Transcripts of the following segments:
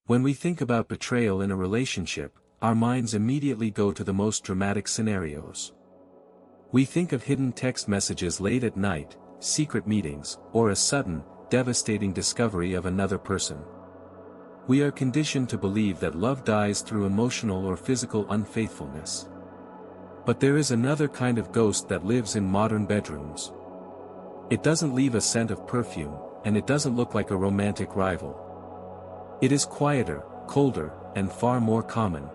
When we think about betrayal in a relationship, our minds immediately go to the most dramatic scenarios. We think of hidden text messages late at night, secret meetings, or a sudden, devastating discovery of another person. We are conditioned to believe that love dies through emotional or physical unfaithfulness. But there is another kind of ghost that lives in modern bedrooms. It doesn't leave a scent of perfume, and it doesn't look like a romantic rival. It is quieter, colder, and far more common.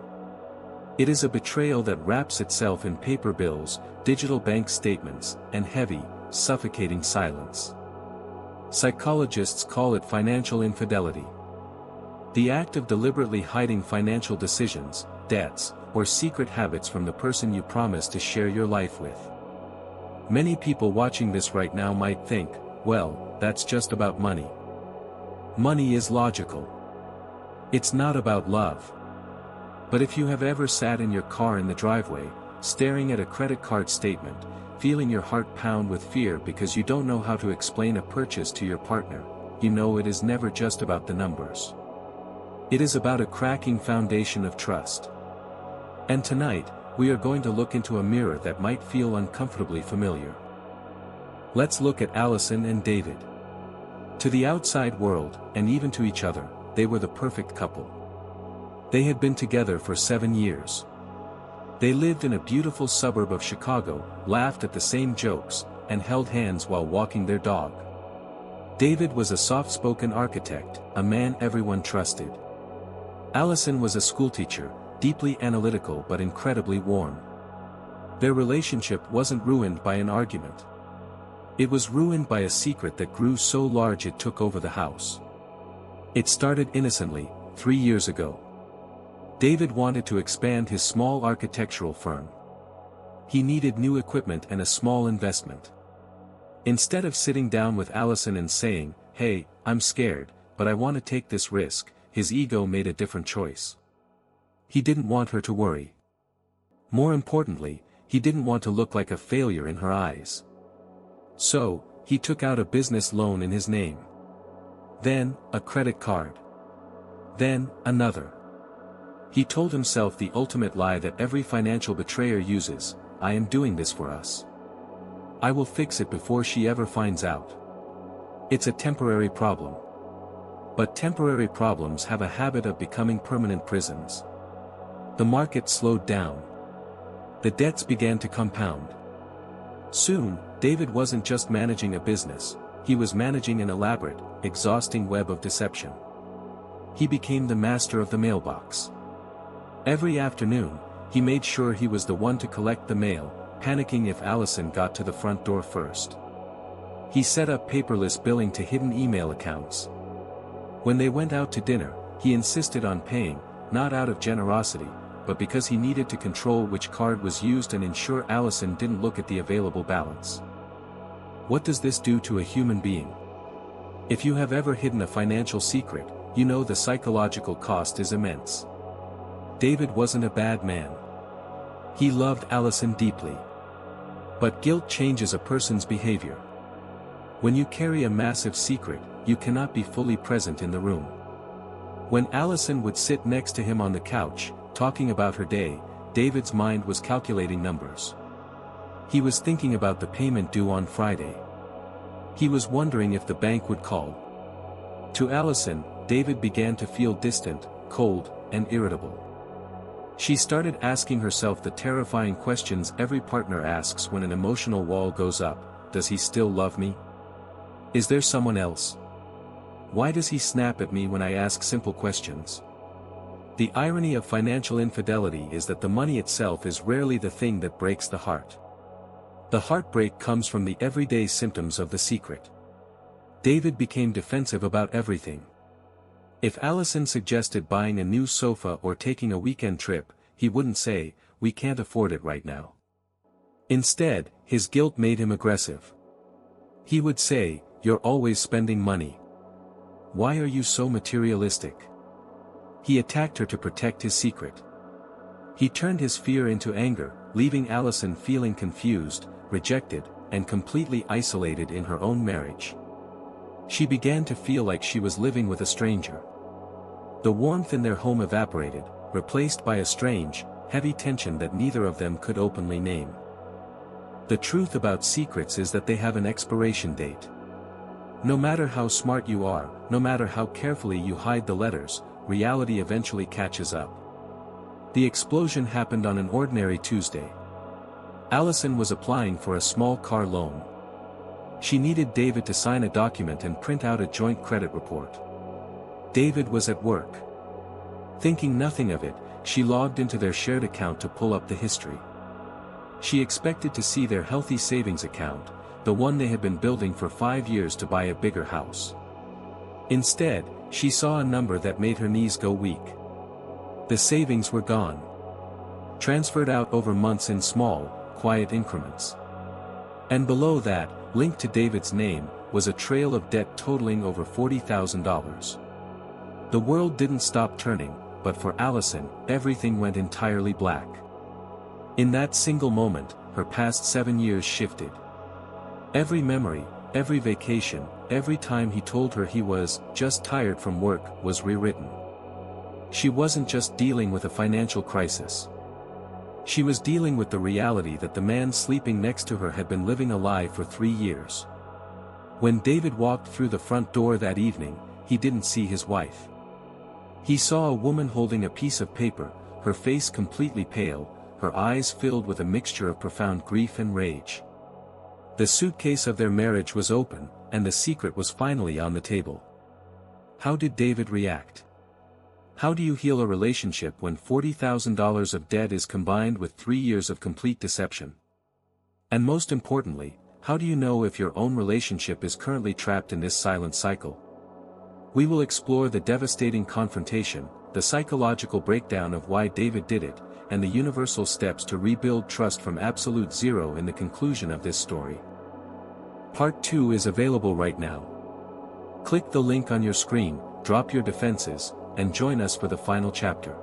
It is a betrayal that wraps itself in paper bills, digital bank statements, and heavy, suffocating silence. Psychologists call it financial infidelity. The act of deliberately hiding financial decisions, debts, or secret habits from the person you promised to share your life with. Many people watching this right now might think, well, that's just about money. Money is logical. It's not about love. But if you have ever sat in your car in the driveway, staring at a credit card statement, feeling your heart pound with fear because you don't know how to explain a purchase to your partner, you know it is never just about the numbers. It is about a cracking foundation of trust. And tonight, we are going to look into a mirror that might feel uncomfortably familiar. Let's look at Alison and David. To the outside world, and even to each other, they were the perfect couple. They had been together for 7 years. They lived in a beautiful suburb of Chicago, laughed at the same jokes, and held hands while walking their dog. David was a soft-spoken architect, a man everyone trusted. Alison was a schoolteacher, deeply analytical but incredibly warm. Their relationship wasn't ruined by an argument. It was ruined by a secret that grew so large it took over the house. It started innocently, 3 years ago. David wanted to expand his small architectural firm. He needed new equipment and a small investment. Instead of sitting down with Alison and saying, "Hey, I'm scared, but I want to take this risk," his ego made a different choice. He didn't want her to worry. More importantly, he didn't want to look like a failure in her eyes. So, he took out a business loan in his name. Then, a credit card. Then, another. He told himself the ultimate lie that every financial betrayer uses: "I am doing this for us. I will fix it before she ever finds out." It's a temporary problem. But temporary problems have a habit of becoming permanent prisons. The market slowed down. The debts began to compound. Soon, David wasn't just managing a business, he was managing an elaborate, exhausting web of deception. He became the master of the mailbox. Every afternoon, he made sure he was the one to collect the mail, panicking if Alison got to the front door first. He set up paperless billing to hidden email accounts. When they went out to dinner, he insisted on paying, not out of generosity, but because he needed to control which card was used and ensure Alison didn't look at the available balance. What does this do to a human being? If you have ever hidden a financial secret, you know the psychological cost is immense. David wasn't a bad man. He loved Alison deeply. But guilt changes a person's behavior. When you carry a massive secret, you cannot be fully present in the room. When Alison would sit next to him on the couch, talking about her day, David's mind was calculating numbers. He was thinking about the payment due on Friday. He was wondering if the bank would call. To Alison, David began to feel distant, cold, and irritable. She started asking herself the terrifying questions every partner asks when an emotional wall goes up: does he still love me? Is there someone else? Why does he snap at me when I ask simple questions? The irony of financial infidelity is that the money itself is rarely the thing that breaks the heart. The heartbreak comes from the everyday symptoms of the secret. David became defensive about everything. If Alison suggested buying a new sofa or taking a weekend trip, he wouldn't say, "We can't afford it right now." Instead, his guilt made him aggressive. He would say, "You're always spending money. Why are you so materialistic?" He attacked her to protect his secret. He turned his fear into anger, leaving Alison feeling confused, rejected, and completely isolated in her own marriage. She began to feel like she was living with a stranger. The warmth in their home evaporated, replaced by a strange, heavy tension that neither of them could openly name. The truth about secrets is that they have an expiration date. No matter how smart you are, no matter how carefully you hide the letters, reality eventually catches up. The explosion happened on an ordinary Tuesday. Alison was applying for a small car loan. She needed David to sign a document and print out a joint credit report. David was at work. Thinking nothing of it, she logged into their shared account to pull up the history. She expected to see their healthy savings account, the one they had been building for 5 years to buy a bigger house. Instead, she saw a number that made her knees go weak. The savings were gone. Transferred out over months in small, quiet increments. And below that, linked to David's name, was a trail of debt totaling over $40,000. The world didn't stop turning, but for Alison, everything went entirely black. In that single moment, her past 7 years shifted. Every memory, every vacation, every time he told her he was just tired from work, was rewritten. She wasn't just dealing with a financial crisis. She was dealing with the reality that the man sleeping next to her had been living a lie for 3 years. When David walked through the front door that evening, he didn't see his wife. He saw a woman holding a piece of paper, her face completely pale, her eyes filled with a mixture of profound grief and rage. The suitcase of their marriage was open, and the secret was finally on the table. How did David react? How do you heal a relationship when $40,000 of debt is combined with 3 years of complete deception? And most importantly, how do you know if your own relationship is currently trapped in this silent cycle? We will explore the devastating confrontation, the psychological breakdown of why David did it, and the universal steps to rebuild trust from absolute zero in the conclusion of this story. Part 2 is available right now. Click the link on your screen, drop your defenses, and join us for the final chapter.